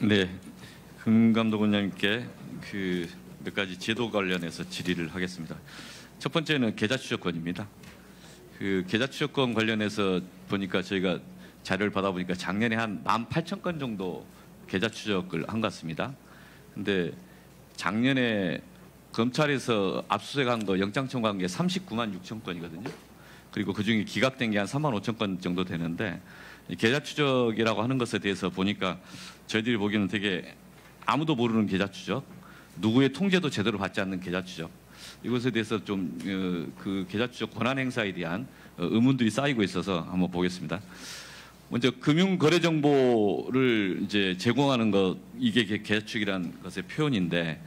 네, 금감독원장님께 그 몇 가지 제도 관련해서 질의를 하겠습니다. 첫 번째는 계좌 추적권입니다. 그 계좌 추적권 관련해서 보니까 저희가 자료를 받아보니까 작년에 한 18,000건 정도 계좌 추적을 한 것 같습니다. 근데 작년에 검찰에서 압수수색한 거 영장 청구한 게 39만 6천 건이거든요. 그리고 그중에 기각된 게 한 3만 5천 건 정도 되는데 계좌 추적이라고 하는 것에 대해서 보니까 저희들이 보기에는 되게 아무도 모르는 계좌 추적, 누구의 통제도 제대로 받지 않는 계좌 추적, 이것에 대해서 좀 그 계좌 추적 권한 행사에 대한 의문들이 쌓이고 있어서 한번 보겠습니다. 먼저 금융 거래 정보를 이제 제공하는 것, 이게 계좌 추적이라는 것의 표현인데,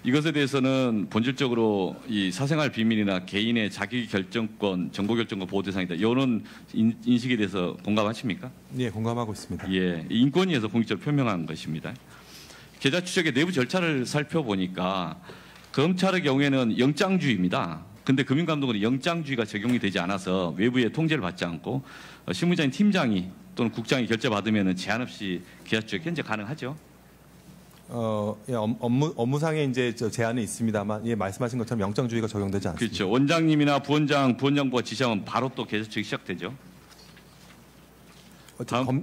이것에 대해서는 본질적으로 이 사생활 비밀이나 개인의 자기 결정권, 정보 결정권 보호 대상이다. 이런 인식에 대해서 공감하십니까? 예, 공감하고 있습니다. 예, 인권위에서 공식적으로 표명한 것입니다. 계좌 추적의 내부 절차를 살펴보니까 검찰의 경우에는 영장주의입니다. 근데 금융감독원은 영장주의가 적용이 되지 않아서 외부의 통제를 받지 않고 실무자인 팀장이 또는 국장이 결재받으면 제한 없이 계좌 추적 현재 가능하죠? 예, 업무상에 이제 제한이 있습니다만, 예, 말씀하신 것처럼 영장주의가 적용되지 않습니다. 그렇죠. 원장님이나 부원장부가 지시하면 바로 또 계좌 추적이 시작되죠.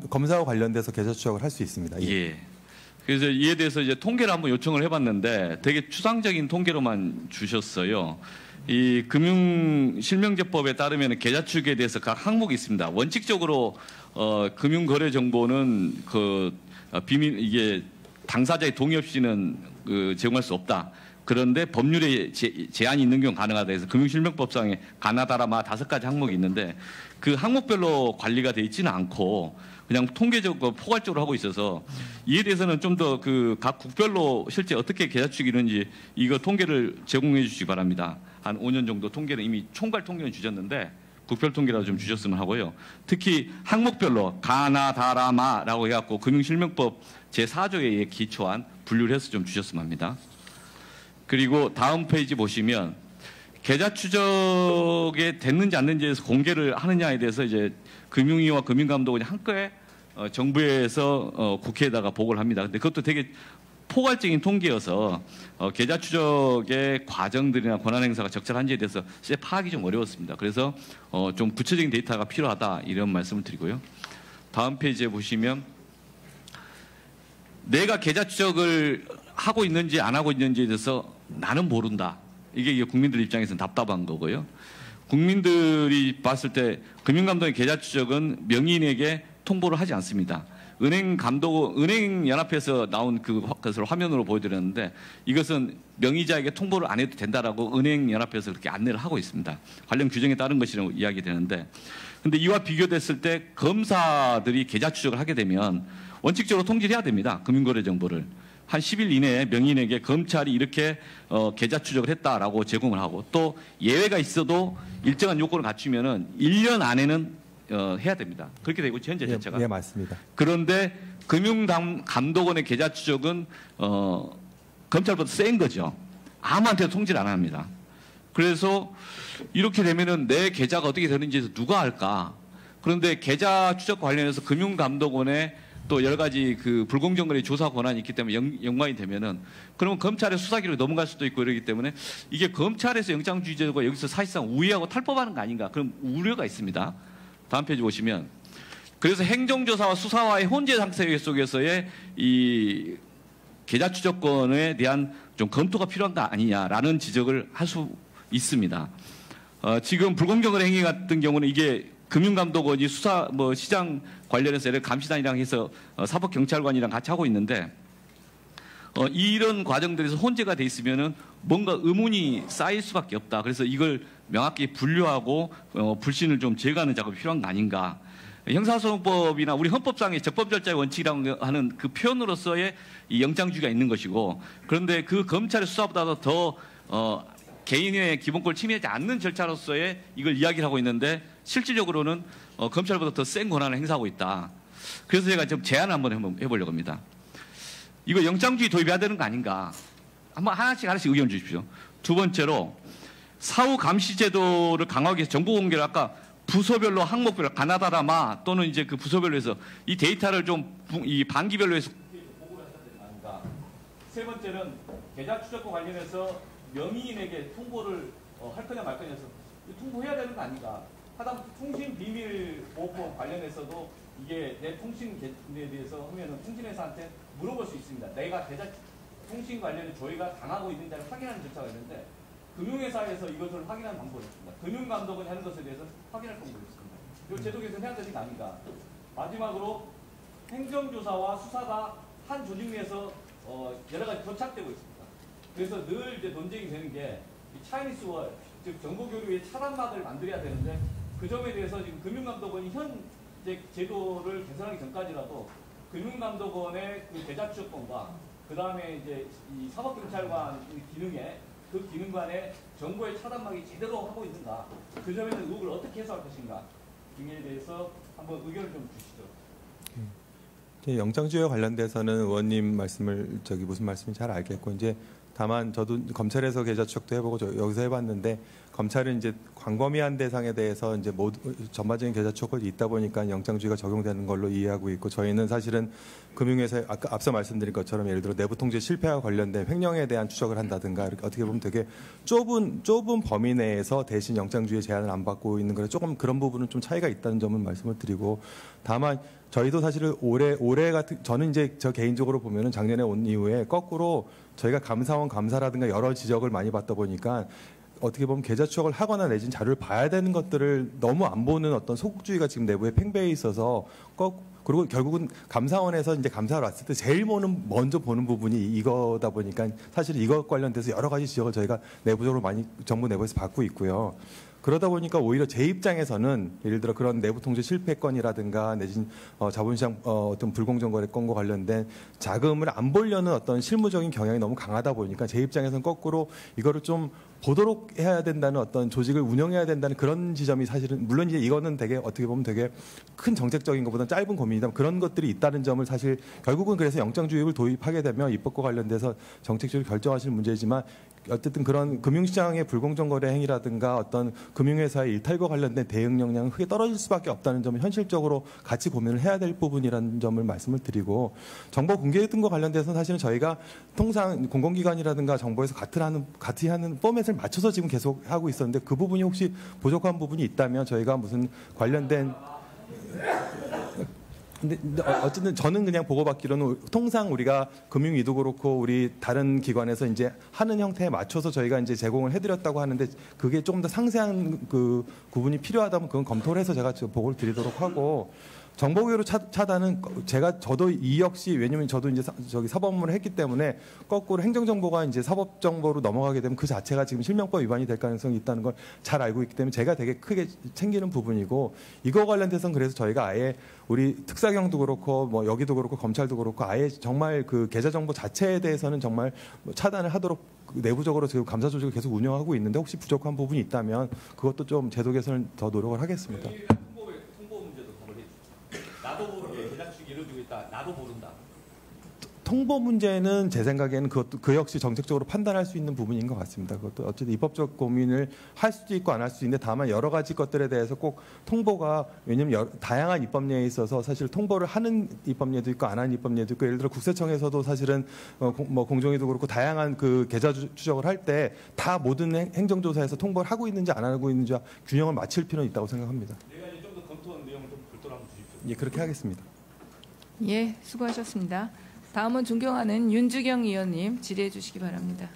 검사와 관련돼서 계좌 추적을 할 수 있습니다. 예. 예. 그래서 이에 대해서 이제 통계를 한번 요청을 해봤는데 되게 추상적인 통계로만 주셨어요. 이 금융실명제법에 따르면 계좌 추적에 대해서 각 항목이 있습니다. 원칙적으로 금융거래 정보는 그 비밀, 이게 당사자의 동의 없이는 제공할 수 없다. 그런데 법률에 제한이 있는 경우 가능하다 해서 금융실명법상에 가나다라마 5가지 항목이 있는데 그 항목별로 관리가 되어 있지는 않고 그냥 통계적으로 포괄적으로 하고 있어서 이에 대해서는 좀 더 그 각 국별로 실제 어떻게 계좌 추적이 있는지 이거 통계를 제공해 주시기 바랍니다. 한 5년 정도 통계는 이미 총괄 통계는 주셨는데 국별 통계라도 좀 주셨으면 하고요. 특히 항목별로 가나다라마라고 해갖고 금융실명법 제4조에 기초한 분류를 해서 좀 주셨으면 합니다. 그리고 다음 페이지 보시면 계좌 추적에 됐는지 안 됐는지에 대해서 공개를 하느냐에 대해서 이제 금융위와 금융감독원이 한꺼번에 정부에서 국회에다가 보고를 합니다. 근데 그것도 되게 포괄적인 통계여서 계좌 추적의 과정들이나 권한 행사가 적절한지에 대해서 파악이 좀 어려웠습니다. 그래서 좀 구체적인 데이터가 필요하다 이런 말씀을 드리고요. 다음 페이지에 보시면 내가 계좌 추적을 하고 있는지 안 하고 있는지에 대해서 나는 모른다. 이게 국민들 입장에서는 답답한 거고요. 국민들이 봤을 때 금융감독의 계좌 추적은 명의인에게 통보를 하지 않습니다. 은행연합회에서 나온 그것을 화면으로 보여드렸는데 이것은 명의자에게 통보를 안 해도 된다라고 은행연합회에서 그렇게 안내를 하고 있습니다. 관련 규정에 따른 것이라고 이야기되는데, 근데 이와 비교됐을 때 검사들이 계좌 추적을 하게 되면 원칙적으로 통지를 해야 됩니다. 금융거래 정보를. 한 10일 이내에 명의인에게 검찰이 이렇게 계좌 추적을 했다라고 제공을 하고, 또 예외가 있어도 일정한 요건을 갖추면은 1년 안에는 해야 됩니다. 그렇게 되고 현재 자체가. 예, 맞습니다. 그런데 금융감독원의 계좌 추적은 검찰보다 센 거죠. 아무한테도 통지를 안 합니다. 그래서 이렇게 되면은 내 계좌가 어떻게 되는지에서 누가 할까? 그런데 계좌 추적 관련해서 금융감독원의 또 여러 가지 그 불공정거래 조사 권한이 있기 때문에 연관이 되면은 그러면 검찰의 수사기로 넘어갈 수도 있고 이러기 때문에 이게 검찰에서 영장주의제도가 여기서 사실상 우회하고 탈법하는 거 아닌가, 그런 우려가 있습니다. 다음 페이지 보시면, 그래서 행정조사와 수사와의 혼재 상태 속에서의 이 계좌 추적권에 대한 좀 검토가 필요한 거 아니냐라는 지적을 할 수 있습니다. 지금 불공정거래 행위 같은 경우는 이게 금융감독원이 수사 시장 관련해서 감시단이랑 해서 사법경찰관이랑 같이 하고 있는데 이런 과정들에서 혼재가 돼 있으면은 뭔가 의문이 쌓일 수밖에 없다. 그래서 이걸 명확히 분류하고 불신을 좀 제거하는 작업이 필요한 거 아닌가. 형사소송법이나 우리 헌법상의 적법 절차의 원칙이라고 하는 그 표현으로서의 이 영장주의가 있는 것이고, 그런데 그 검찰의 수사보다도 더 개인의 기본권을 침해하지 않는 절차로서의 이걸 이야기를 하고 있는데 실질적으로는 검찰보다 더 센 권한을 행사하고 있다. 그래서 제가 좀 제안을 한번 해보려고 합니다. 이거 영장주의 도입해야 되는 거 아닌가. 한번 하나씩 의견 주십시오. 두 번째로 사후 감시 제도를 강화하기 위해서 정보 공개를 아까 부서별로 항목별로 가나다라마 또는 이제 그 부서별로 해서 이 데이터를 좀 이 반기별로 해서 세 번째는 계좌 추적과 관련해서 명의인에게 통보를 할 거냐 말 거냐해서 통보해야 되는 거 아닌가. 하다못해 통신 비밀 보호법 관련해서도 이게 내 통신에 대해서 하면은 통신회사한테 물어볼 수 있습니다. 내가 계좌 통신 관련 조회가 당하고 있는지를 확인하는 절차가 있는데 금융회사에서 이것을 확인하는 방법이 있습니다. 금융감독원이 하는 것에 대해서 확인할 방법이 있습니다. 이 제도 개선 해야 되는 거 아닌가. 마지막으로 행정조사와 수사가 한 조직 내에서 여러 가지 교착되고 있습니다. 그래서 늘 이제 논쟁이 되는 게 차이니스 월, 즉 정보교류의 차단막을 만들어야 되는데 그 점에 대해서 지금 금융감독원이 현 제도를 개선하기 전까지라도 금융감독원의 그 계좌 추적권과 그 다음에 이제 이 사법경찰관 기능에 그 기능관의 정보의 차단막이 제대로 하고 있는가, 그 점에 대한 의혹을 어떻게 해소할 것인가 등에 대해서 한번 의견을 좀 주시죠. 영장주에 관련돼서는 의원님 말씀을 무슨 말씀인지 잘 알겠고, 이제 다만 저도 검찰에서 계좌 추적도 해보고 여기서 해봤는데, 검찰은 이제 광범위한 대상에 대해서 이제 모두 전반적인 계좌 추적이 있다 보니까 영장주의가 적용되는 걸로 이해하고 있고, 저희는 사실은 금융회사 아까 앞서 말씀드린 것처럼 예를 들어 내부 통제 실패와 관련된 횡령에 대한 추적을 한다든가, 이렇게 어떻게 보면 되게 좁은 범위 내에서 대신 영장주의 제한을 안 받고 있는 거라 조금 그런 부분은 좀 차이가 있다는 점은 말씀을 드리고, 다만 저희도 사실은 올해 같은, 저는 이제 저 개인적으로 보면은 작년에 온 이후에 거꾸로 저희가 감사원 감사라든가 여러 지적을 많이 받다 보니까 어떻게 보면 계좌 추적을 하거나 내진 자료를 봐야 되는 것들을 너무 안 보는 어떤 소극주의가 지금 내부에 팽배해 있어서 그리고 결국은 감사원에서 이제 감사를 왔을 때 제일 먼저 보는 부분이 이거다 보니까 사실 이것 관련돼서 여러 가지 지적을 저희가 내부적으로 많이 정부 내부에서 받고 있고요. 그러다 보니까 오히려 제 입장에서는 예를 들어 그런 내부 통제 실패 건이라든가 내진 자본시장 어떤 불공정 거래 건과 관련된 자금을 안 보려는 어떤 실무적인 경향이 너무 강하다 보니까 제 입장에서는 거꾸로 이거를 좀 보도록 해야 된다는 어떤 조직을 운영해야 된다는 그런 지점이 사실은, 물론 이제 이거는 되게 어떻게 보면 되게 큰 정책적인 것보다는 짧은 고민이다, 그런 것들이 있다는 점을 사실 결국은 그래서 영장주의를 도입하게 되면 입법과 관련돼서 정책적으로 결정하실 문제이지만, 어쨌든 그런 금융시장의 불공정 거래 행위라든가 어떤 금융회사의 일탈과 관련된 대응 역량은 크게 떨어질 수밖에 없다는 점을 현실적으로 같이 고민을 해야 될 부분이라는 점을 말씀을 드리고, 정보 공개 등과 관련돼서는 사실은 저희가 통상 공공기관이라든가 정부에서 같이 하는 포맷을 맞춰서 지금 계속 하고 있었는데, 그 부분이 혹시 부족한 부분이 있다면 저희가 무슨 관련된 근데 어쨌든 저는 그냥 보고받기로는 통상 우리가 금융위도 그렇고 우리 다른 기관에서 이제 하는 형태에 맞춰서 저희가 이제 제공을 해드렸다고 하는데, 그게 조금 더 상세한 그 부분이 필요하다면 그건 검토를 해서 제가 보고를 드리도록 하고, 정보교류 차단은 저도 이 역시, 왜냐면 저도 이제 사법업무를 했기 때문에 거꾸로 행정정보가 이제 사법정보로 넘어가게 되면 그 자체가 지금 실명법 위반이 될 가능성이 있다는 걸 잘 알고 있기 때문에 제가 되게 크게 챙기는 부분이고, 이거 관련돼서는 그래서 저희가 아예 우리 특사경도 그렇고 뭐 여기도 그렇고 검찰도 그렇고 아예 정말 그 계좌정보 자체에 대해서는 정말 차단을 하도록 내부적으로 지금 감사 조직을 계속 운영하고 있는데, 혹시 부족한 부분이 있다면 그것도 좀 제도 개선을 더 노력을 하겠습니다. 통보 문제도 답을 해주세요. 나도 모르게 계좌 추적이 이루어지고 있다. 나도 모른다. 통보 문제는 제 생각에는 그것도 그 역시 정책적으로 판단할 수 있는 부분인 것 같습니다. 그것도 어쨌든 입법적 고민을 할 수도 있고 안 할 수도 있는데, 다만 여러 가지 것들에 대해서 꼭 통보가, 왜냐하면 다양한 입법례에 있어서 사실 통보를 하는 입법례도 있고 안 하는 입법례도 있고, 예를 들어 국세청에서도 사실은 뭐 공정위도 그렇고 다양한 그 계좌 추적을 할 때 다 모든 행정조사에서 통보를 하고 있는지 안 하고 있는지와 균형을 맞출 필요는 있다고 생각합니다. 내가 이제 좀 더 검토한 내용을 좀 별도로 한번 주십시오. 예, 그렇게 하겠습니다. 예, 수고하셨습니다. 다음은 존경하는 윤주경 의원님 질의해 주시기 바랍니다.